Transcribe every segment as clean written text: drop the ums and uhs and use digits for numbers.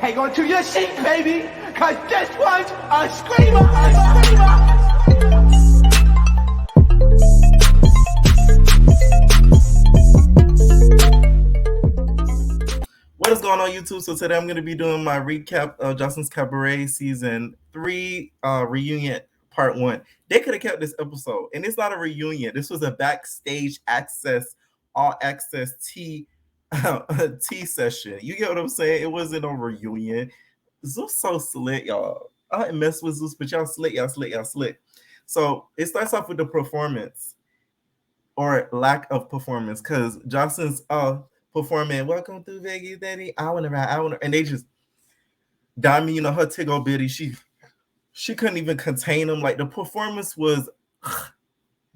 hang on to your seat, baby, cause this one's a screamer, a screamer. What is going on, YouTube? So today I'm going to be doing my recap of Joseline's Cabaret Season 3 reunion part 1. They could have kept this episode, and it's not a reunion. This was a backstage access, all access tea tea session. You get what I'm saying? It wasn't a reunion. Zeus so slick, y'all. I didn't mess with Zeus, but y'all slick, y'all slick, y'all slick. So it starts off with the performance or lack of performance because Joseline's performing "Welcome to Vegas, Daddy." I wanna ride, and they just Dami, her tiggle bitty. She couldn't even contain them. Like the performance was,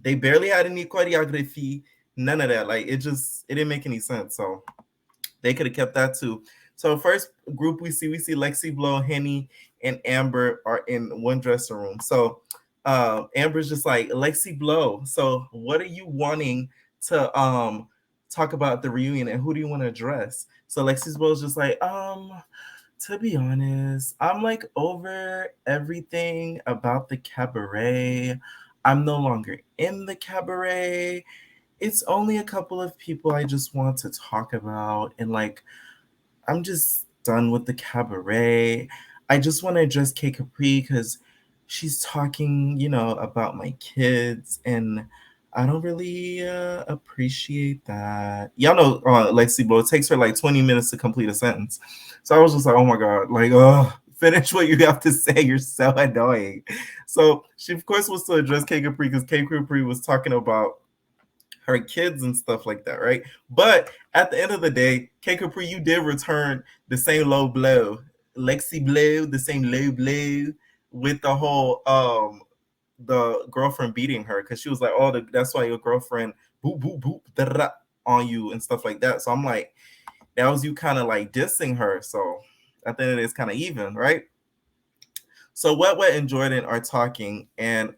they barely had any choreography, none of that. Like it didn't make any sense. So they could have kept that too. So first group we see Lexi Blow, Henny, and Amber are in one dressing room. So Amber's just like, Lexi Blow, so what are you wanting to talk about the reunion and who do you want to address? So Lexi Blow's just like, to be honest, I'm like over everything about the cabaret. I'm no longer in the cabaret. It's only a couple of people I just want to talk about, and like I'm just done with the cabaret. I just want to address K Capri because she's talking, about my kids, and I don't really appreciate that. Y'all know Lexi Blow, it takes her like 20 minutes to complete a sentence. So I was just like, oh my God, like, finish what you have to say. You're so annoying. So she, of course, was to address K Capri because K Capri was talking about her kids and stuff like that, right? But at the end of the day, K Capri, you did return the same low blow. Lexi Blow, the same low blow with the whole the girlfriend beating her because she was like, oh, that's why your girlfriend boop boop boop da-da-da on you and stuff like that. So I'm like, that was you kind of like dissing her. So at the end of the day, it's kind of even, right? So Wet Wet and Jordan are talking, and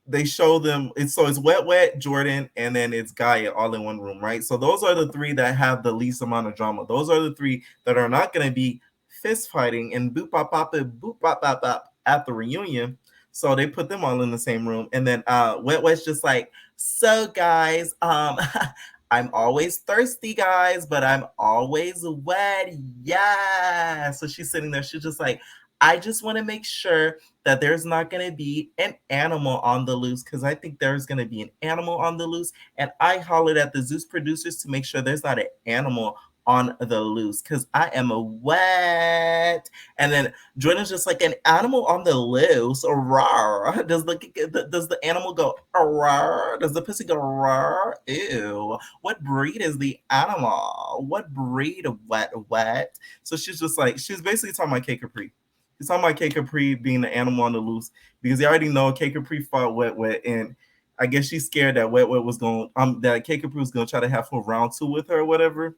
they show them it's Wet, Jordan, and then it's Gaia all in one room, right? So those are the three that have the least amount of drama. Those are the three that are not going to be fist fighting and boop bop bop boop bop bop bop at the reunion. So they put them all in the same room, and then Wet's just like, so guys, I'm always thirsty, guys, but I'm always wet. Yeah. So she's sitting there. She's just like, I just want to make sure that there's not going to be an animal on the loose because I think there's going to be an animal on the loose. And I hollered at the Zeus producers to make sure there's not an animal on the loose because I am a wet. And then Jordan's just like, an animal on the loose. Rawr. Does the animal go rawr? Does the pussy go rawr? Ew. What breed is the animal? What breed of wet? So she's just like, she's basically talking about K Capri. He's talking about K Capri being the animal on the loose because they already know K Capri fought Wet, and I guess she's scared that Wet was going that K Capri was going to try to have a round 2 with her or whatever.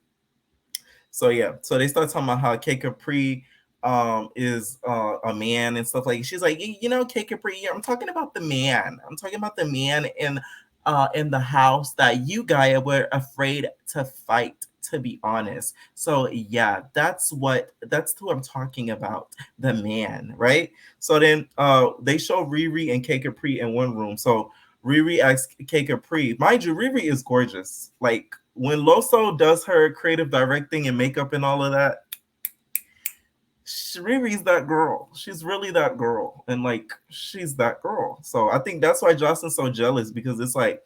So yeah, so they start talking about how K Capri is a man and stuff like. She's like, K Capri, I'm talking about the man. I'm talking about the man in the house that you guys were afraid to fight, to be honest. So yeah, that's who I'm talking about, the man, right? So then they show Riri and K Capri in one room. So Riri asks K Capri, mind you, Riri is gorgeous. Like when Loso does her creative directing and makeup and all of that, Riri's that girl. She's really that girl. And like, she's that girl. So I think that's why Jocelyn's so jealous because it's like,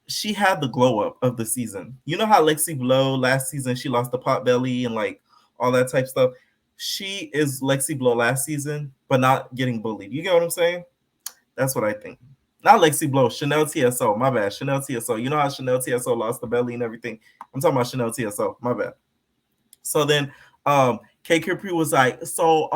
she had the glow up of the season. You know how Lexi Blow last season, she lost the pot belly and like all that type stuff. She is Lexi Blow last season, but not getting bullied. You get what I'm saying? That's what I think. Not Lexi Blow, Chanel TSO. My bad. Chanel TSO. You know how Chanel TSO lost the belly and everything? I'm talking about Chanel TSO. My bad. So then K Capri was like, so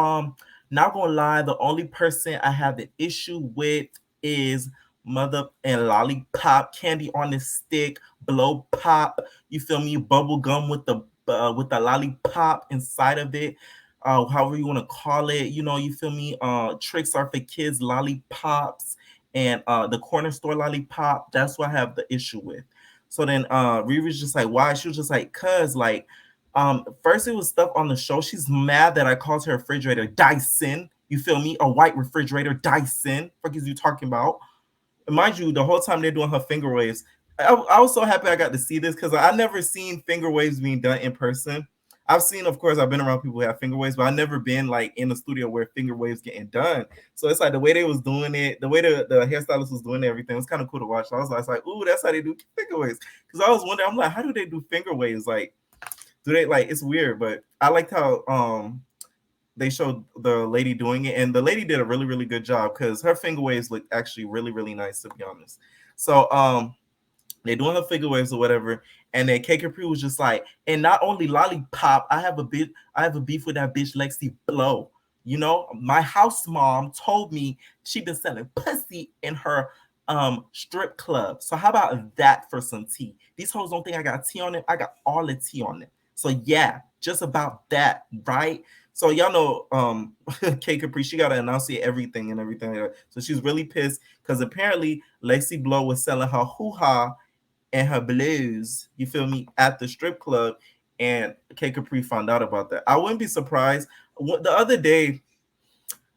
not gonna lie, the only person I have an issue with is mother and lollipop, candy on the stick, blow pop. You feel me? Bubble gum with the lollipop inside of it. However you want to call it, you feel me? Tricks are for kids, lollipops, and the corner store lollipop. That's what I have the issue with. So then Riri's just like, why? She was just like, cause like First it was stuff on the show. She's mad that I called her refrigerator Dyson. You feel me? A white refrigerator Dyson. Fuck is you talking about? And mind you, the whole time they're doing her finger waves, I was so happy I got to see this because I never seen finger waves being done in person. I've seen, of course, I've been around people who have finger waves, but I've never been like in the studio where finger waves getting done. So it's like the way they was doing it, the way the hairstylist was doing everything, was kind of cool to watch. So I was like, ooh, that's how they do finger waves. Because I was wondering, I'm like, how do they do finger waves? Like, do they like? It's weird, but I liked how they showed the lady doing it, and the lady did a really really good job because her finger waves look actually really really nice, to be honest. So they doing the figure waves or whatever, and then K Capri was just like, and not only Lollipop, I have a beef with that bitch Lexi Blow. You know, my house mom told me she been selling pussy in her strip club. So how about that for some tea? These hoes don't think I got tea on it. I got all the tea on it. So yeah, just about that, right? So y'all know K Capri, she gotta enunciate everything and everything like that. So she's really pissed because apparently Lexi Blow was selling her hoo-ha and her blues, you feel me, at the strip club, and K Capri found out about that. I wouldn't be surprised. The other day,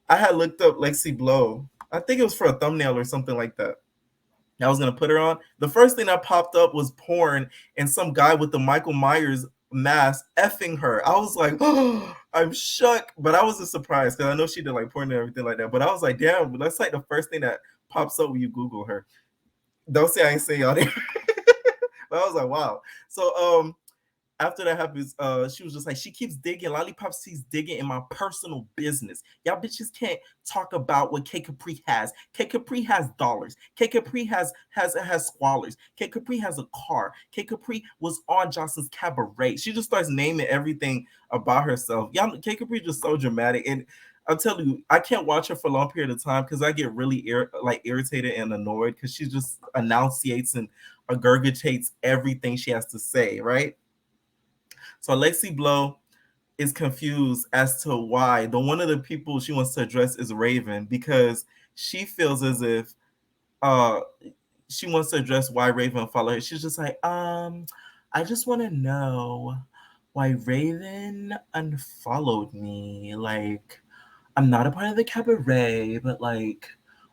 I had looked up Lexi Blow. I think it was for a thumbnail or something like that. I was gonna put her on. The first thing that popped up was porn and some guy with the Michael Myers mask effing her. I was like, oh, I'm shook, but I wasn't surprised because I know she did like porn and everything like that. But I was like, damn, that's like the first thing that pops up when you Google her. Don't say I ain't saying y'all there. But I was like, wow. So after that happens, she was just like, she keeps digging. Lollipop keeps digging in my personal business. Y'all bitches can't talk about what K Capri has. K Capri has dollars. K Capri has squalors. K Capri has a car. K Capri was on Johnson's Cabaret. She just starts naming everything about herself. Y'all, K Capri just so dramatic. And I'll tell you, I can't watch her for a long period of time because I get really irritated and annoyed because she just enunciates and regurgitates everything she has to say, right? So Lexi Blow is confused as to why the one of the people she wants to address is Raven because she feels as if uh she wants to address why Raven followed her. She's just like, I just want to know why Raven unfollowed me. Like, I'm not a part of the cabaret, but like,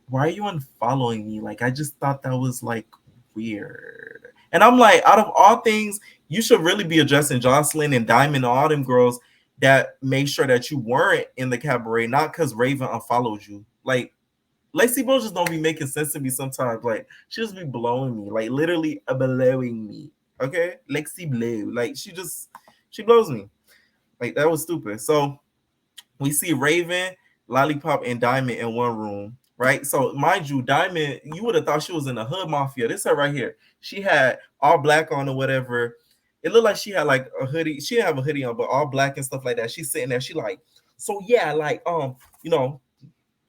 why are you unfollowing me? Like, I just thought that was like weird. And I'm like, out of all things, you should really be addressing Joseline and Diamond and all them girls that made sure that you weren't in the cabaret, not because Raven unfollowed you. Like, Lacey Bo just don't be making sense to me sometimes. Like, she just be blowing me, like literally blowing me. Okay, Lexi Blow, like she blows me. Like that was stupid. So we see Raven, Lollipop, and Diamond in one room, right? So mind you, Diamond, you would have thought she was in the hood mafia. This her right here. She had all black on or whatever. It looked like she had like a hoodie. She didn't have a hoodie on, but all black and stuff like that. She's sitting there. She like, so yeah, like you know,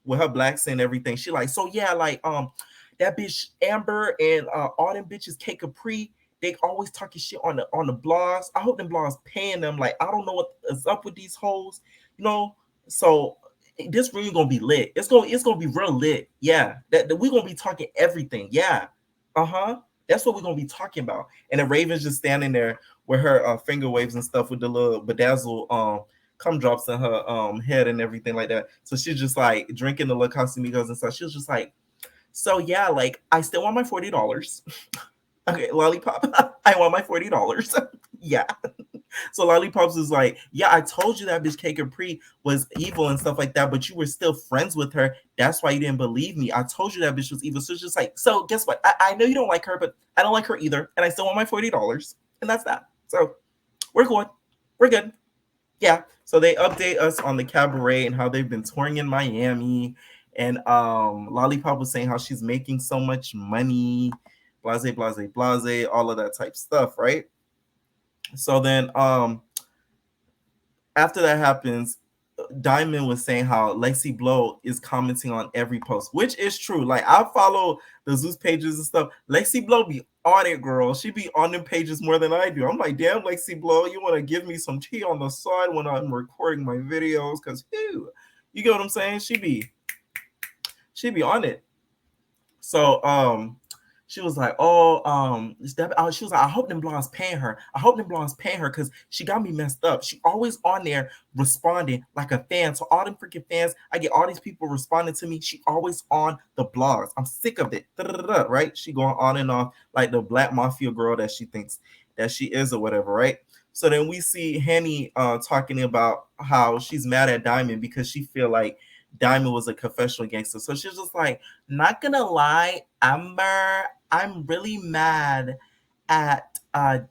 with her blacks and everything. She like, so yeah, like that bitch Amber and all them bitches K Capri, they always talking shit on the blogs. I hope them blogs paying them. Like, I don't know what is up with these hoes, you know. So this room gonna be lit. It's gonna be real lit. Yeah. That we're gonna be talking everything. Yeah. Uh-huh. That's what we're gonna be talking about. And the Raven's just standing there with her finger waves and stuff with the little bedazzle cum drops in her head and everything like that. So she's just like drinking the little Casamigos and stuff. She was just like, so yeah, like I still want my $40. Okay, Lollipop, I want my $40. Yeah. So Lollipops is like, yeah, I told you that bitch K Capri was evil and stuff like that, but you were still friends with her. That's why you didn't believe me. I told you that bitch was evil. So it's just like, so guess what? I know you don't like her, but I don't like her either. And I still want my $40. And that's that. So we're good. We're good. Yeah. So they update us on the cabaret and how they've been touring in Miami. And Lollipop was saying how she's making so much money, blase, blase, blase, all of that type stuff, right? So then after that happens, Diamond was saying how Lexi Blow is commenting on every post, which is true. Like, I follow the Zeus pages and stuff. Lexi Blow be on it, girl. She be on them pages more than I do. I'm like, damn, Lexi Blow, you want to give me some tea on the side when I'm recording my videos? Because, you get what I'm saying? She be on it. So she was like, "Oh, she was like, I hope them blondes paying her. I hope them blondes paying her because she got me messed up. She always on there responding like a fan. So all them freaking fans, I get all these people responding to me. She always on the blogs. I'm sick of it. Da-da-da-da, right? She going on and on like the black mafia girl that she thinks that she is or whatever, right? So then we see Henny talking about how she's mad at Diamond because she feel like Diamond was a confessional gangster. So she's just like, not gonna lie, Amber, I'm really mad at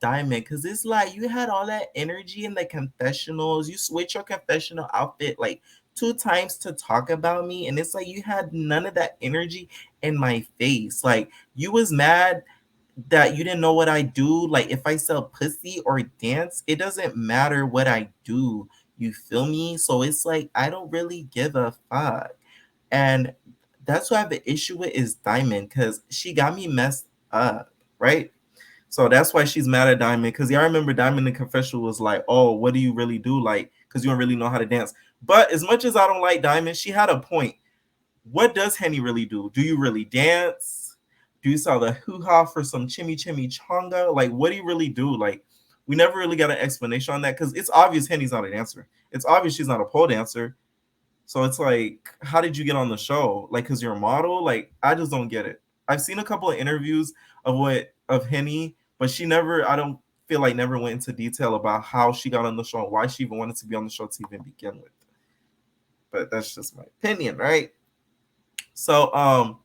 Diamond because it's like you had all that energy in the confessionals. You switch your confessional outfit like two times to talk about me, and it's like you had none of that energy in my face. Like you was mad that you didn't know what I do. Like if I sell pussy or dance, it doesn't matter what I do. You feel me? So it's like I don't really give a fuck. And that's what I have the issue with is Diamond because she got me messed up, right? So that's why she's mad at Diamond because I remember Diamond in Confessional was like, "Oh, what do you really do? Like, because you don't really know how to dance." But as much as I don't like Diamond, she had a point. What does Henny really do? Do you really dance? Do you sell the hoo ha for some chimichanga? Like, what do you really do? Like, we never really got an explanation on that because it's obvious Henny's not a dancer. It's obvious she's not a pole dancer. So it's like, how did you get on the show? Like, cause you're a model? Like, I just don't get it. I've seen a couple of interviews of Henny, but she never, I don't feel like never went into detail about how she got on the show and why she even wanted to be on the show to even begin with. But that's just my opinion, right? So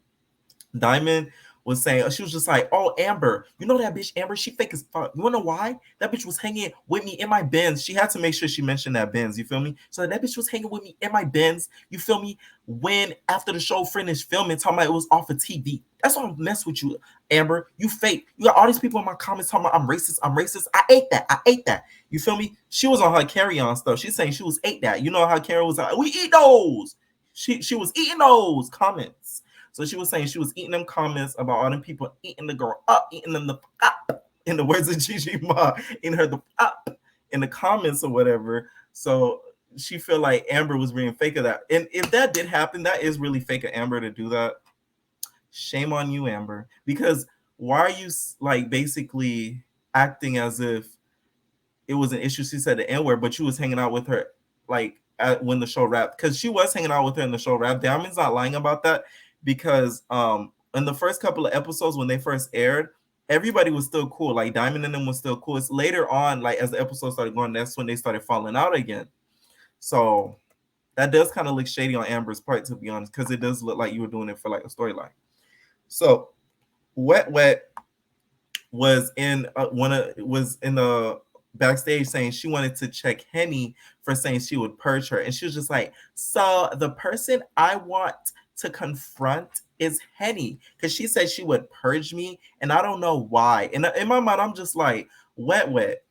Diamond was saying, she was just like, "Oh, Amber, you know that bitch Amber, she fake as fuck. You wanna know why? That bitch was hanging with me in my Benz." She had to make sure she mentioned that Benz, you feel me? So that bitch was hanging with me in my Benz, you feel me? When after the show finished filming, talking about it was off of TV. That's why I mess with you, Amber. You fake. You got all these people in my comments talking about I'm racist, I'm racist. I ate that. I ate that. You feel me? She was on her carry-on stuff. She's saying she was ate that. You know how Karen was like, we eat those. She was eating those comments. So she was saying she was eating them comments about all them people eating the girl up, eating them the up, in the words of Gigi Ma, in her the up in the comments or whatever. So she feel like Amber was being fake of that. And if that did happen, that is really fake of Amber to do that. Shame on you, Amber. Because why are you like basically acting as if it was an issue? She said the N word, but you was hanging out with her like when the show wrapped, because she was hanging out with her in the show wrapped. Diamond's not lying about that because in the first couple of episodes when they first aired, everybody was still cool. Like Diamond and them was still cool. It's later on, like as the episode started going, that's when they started falling out again. So that does kind of look shady on Amber's part, to be honest, because it does look like you were doing it for like a storyline. So Wet Wet was in was in the backstage saying she wanted to check Henny for saying she would purge her, and she was just like, "So the person I want to confront is Henny because she said she would purge me, and I don't know why." And in my mind, I'm just like, "Wet Wet,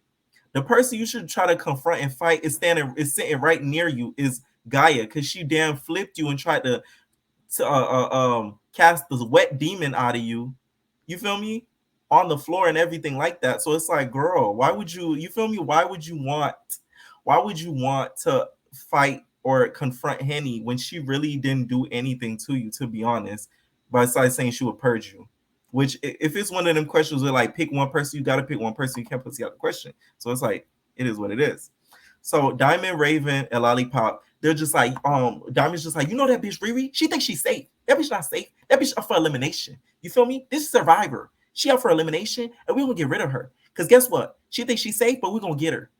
the person you should try to confront and fight is sitting right near you is Gaia because she damn flipped you and tried to cast this wet demon out of you. You feel me? On the floor and everything like that. So it's like, girl, why would you feel me? Why would you want to fight or confront Henny when she really didn't do anything to you, to be honest, besides saying she would purge you? Which if it's one of them questions where like pick one person, you gotta pick one person, you can't put the other question. So it's like it is what it is. So Diamond, Raven, and Lollipop, they're just like, Diamond's just like, you know that bitch Riri? She thinks she's safe. That bitch not safe. That bitch up for elimination. You feel me? This is Survivor. She up for elimination, and we're gonna get rid of her. Cause guess what? She thinks she's safe, but we're gonna get her.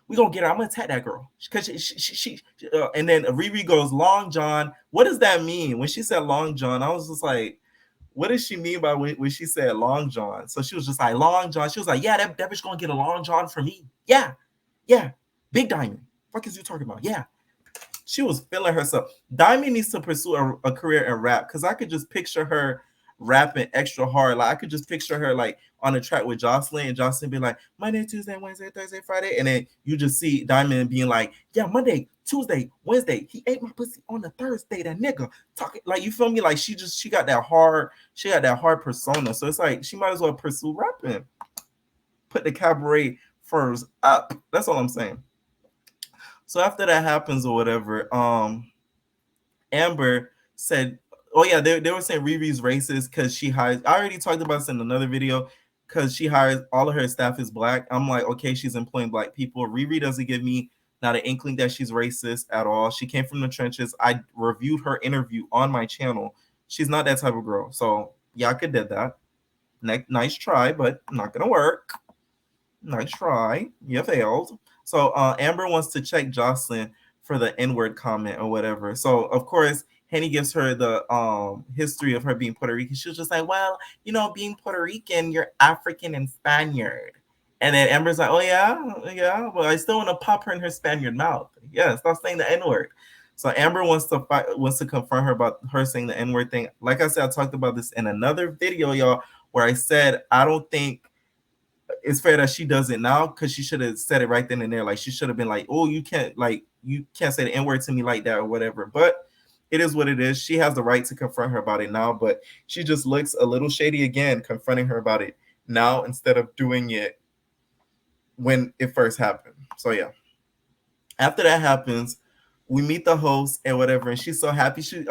We're gonna get her. I'm gonna attack that girl. Cause and then Riri goes, Long John. What does that mean? When she said Long John, I was just like, what does she mean by when she said Long John? So she was just like, Long John. She was like, yeah, that bitch gonna get a Long John for me. Yeah, yeah. Big Diamond. What is you talking about? Yeah. She was feeling herself. Diamond needs to pursue a career in rap because I could just picture her rapping extra hard. Like I could just picture her like on a track with Joseline, and Joseline be like Monday, Tuesday, Wednesday, Thursday, Friday, and then you just see Diamond being like, yeah, Monday, Tuesday, Wednesday, he ate my pussy on the Thursday. That nigga talking like, you feel me? Like she got that hard persona. So it's like she might as well pursue rapping. Put the cabaret first up. That's all I'm saying. So after that happens or whatever, Amber said Oh yeah, they were saying Riri's racist because she hires. I already talked about this in another video because she hires all of her staff is black. I'm like, okay, she's employing black people. Riri doesn't give me not an inkling that she's racist at all. She came from the trenches. I reviewed her interview on my channel. She's not that type of girl. So Yaka did that. Nice try, but not gonna work. Nice try. You failed. So Amber wants to check Joseline for the N-word comment or whatever. So of course, Henny gives her the history of her being Puerto Rican. She was just like, well, being Puerto Rican, you're African and Spaniard. And then Amber's like, oh yeah, but I still want to pop her in her Spaniard mouth. Yeah, stop saying the N-word. So Amber wants to confront her about her saying the N-word thing. Like I said, I talked about this in another video, y'all, where I said I don't think it's fair that she does it now because she should have said it right then and there. Like she should have been like, "Oh, you can't say the N word to me like that or whatever." But it is what it is. She has the right to confront her about it now, but she just looks a little shady again, confronting her about it now instead of doing it when it first happened. So yeah, after that happens, we meet the host and whatever, and she's so happy. She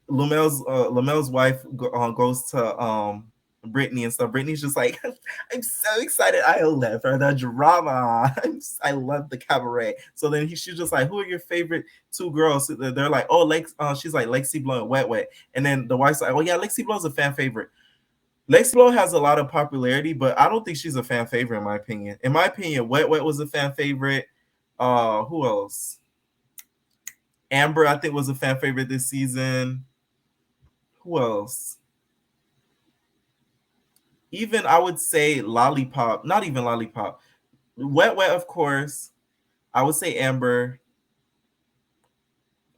Lamel's wife goes to Brittany and stuff. Brittany's just like, I'm so excited. I love her the drama. I love the cabaret. So then she's just like, who are your favorite two girls? So they're like, oh, she's like Lexi Blow and Wet Wet. And then the wife's like, oh yeah, Lexi Blow's a fan favorite. Lexi Blow has a lot of popularity, but I don't think she's a fan favorite in my opinion. In my opinion, Wet Wet was a fan favorite. Who else? Amber, I think, was a fan favorite this season. Who else? Even I would say Lollipop, not even Lollipop. Wet Wet, of course. I would say Amber,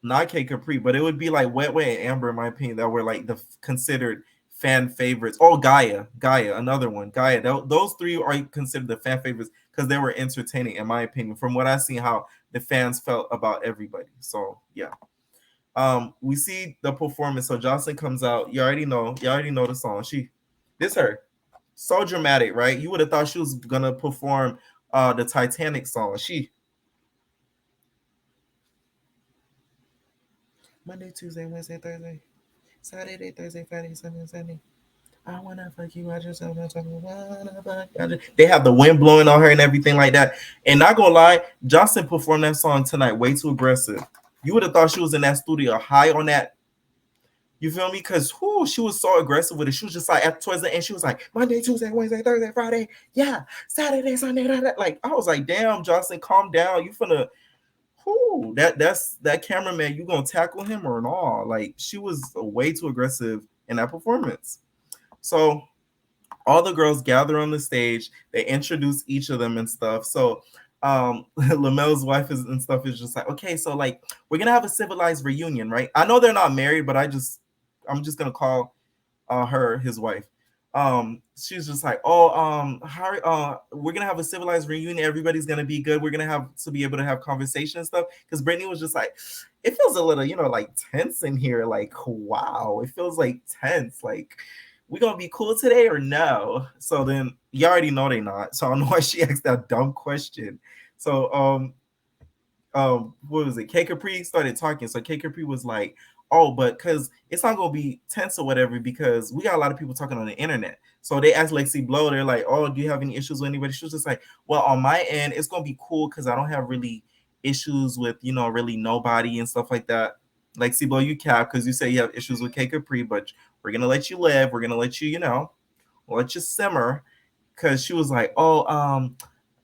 not K Capri, but it would be like Wet Wet and Amber, in my opinion, that were like the considered fan favorites. Oh, Gaia, another one. Gaia, those three are considered the fan favorites because they were entertaining, in my opinion, from what I've seen, how the fans felt about everybody. So yeah. We see the performance. So Joseline comes out. You already know the song. This her. So dramatic, right? You would have thought she was gonna perform the Titanic song. Monday, Tuesday, Wednesday, Thursday, Saturday, Thursday, Friday, Sunday. I wanna fuck you. I just wanna fuck you. They have the wind blowing on her and everything like that. And not gonna lie, Joseline performed that song tonight way too aggressive. You would have thought she was in that studio high on that. You feel me? Because she was so aggressive with it. She was just like towards the end, she was like Monday, Tuesday, Wednesday, Thursday, Friday, yeah, Saturday, Sunday, like I was like, damn, Joseline, calm down. You finna that's that cameraman, you gonna tackle him or not? Like she was way too aggressive in that performance. So all the girls gather on the stage, they introduce each of them and stuff. So Lamel's wife and stuff is just like, okay, so like we're gonna have a civilized reunion, right? I know they're not married, but I'm just gonna call her his wife. She's just like, oh, how we're gonna have a civilized reunion, everybody's gonna be good, we're gonna have to be able to have conversation and stuff. Because Brittany was just like, it feels a little, like tense in here, like wow, it feels like tense, like we gonna be cool today or no? So then you already know they not. So I don't know why she asked that dumb question. So what was it? K Capri started talking. So K Capri was like, oh, but because it's not gonna be tense or whatever, because we got a lot of people talking on the internet. So they asked Lexi Blow, they're like, oh, do you have any issues with anybody? She was just like, well, on my end, it's gonna be cool because I don't have really issues with really nobody and stuff like that. Lexi Blow, you cap because you say you have issues with K Capri, but we're gonna let you live. We're gonna let you, let you simmer. Because she was like, oh,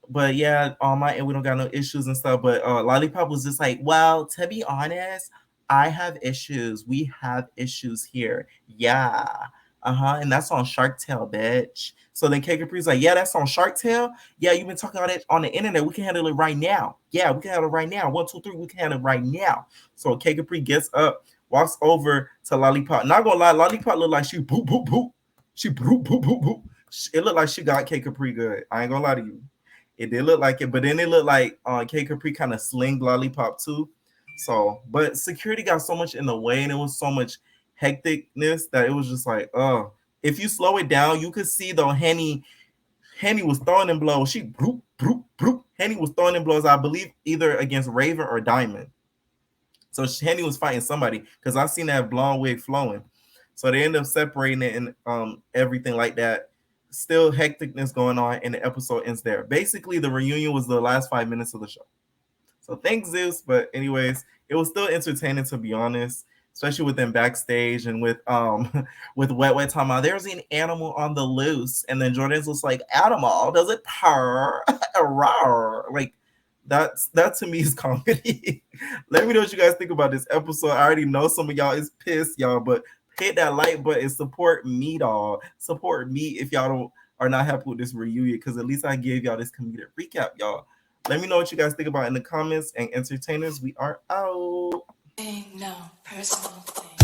but yeah, on my end, we don't got no issues and stuff. But Lollipop was just like, well, to be honest, I have issues. We have issues here. Yeah. And that's on Shark Tale, bitch. So then K Capri's like, yeah, that's on Shark Tale. Yeah, you've been talking about it on the internet. We can handle it right now. Yeah, we can handle it right now. 1, 2, 3, we can handle it right now. So K Capri gets up, walks over to Lollipop. Not gonna lie, Lollipop looked like she boop, boop, boop. She boop, boop, boop, boop. It looked like she got K Capri good. I ain't gonna lie to you. It did look like it, but then it looked like K Capri kind of slinged Lollipop too. So, but security got so much in the way, and it was so much hecticness that it was just like, if you slow it down, you could see though Henny was throwing in blows. She broop, broop, broop. Henny was throwing in blows, I believe, either against Raven or Diamond. So Henny was fighting somebody because I seen that blonde wig flowing. So they end up separating it and everything like that. Still hecticness going on, and the episode ends there. Basically, the reunion was the last 5 minutes of the show. So thanks, Zeus. But anyways, it was still entertaining to be honest, especially with them backstage and with with Wet Wet talking about there's an animal on the loose, and then Jordan's was like, animal, does it purr? Rawr. Like that to me is comedy. Let me know what you guys think about this episode. I already know some of y'all is pissed, y'all, but hit that like button, support me, dog. Support me if y'all don't are not happy with this reunion, because at least I gave y'all this comedic recap, y'all. Let me know what you guys think about in the comments. And entertainers, we are out. No personal thing.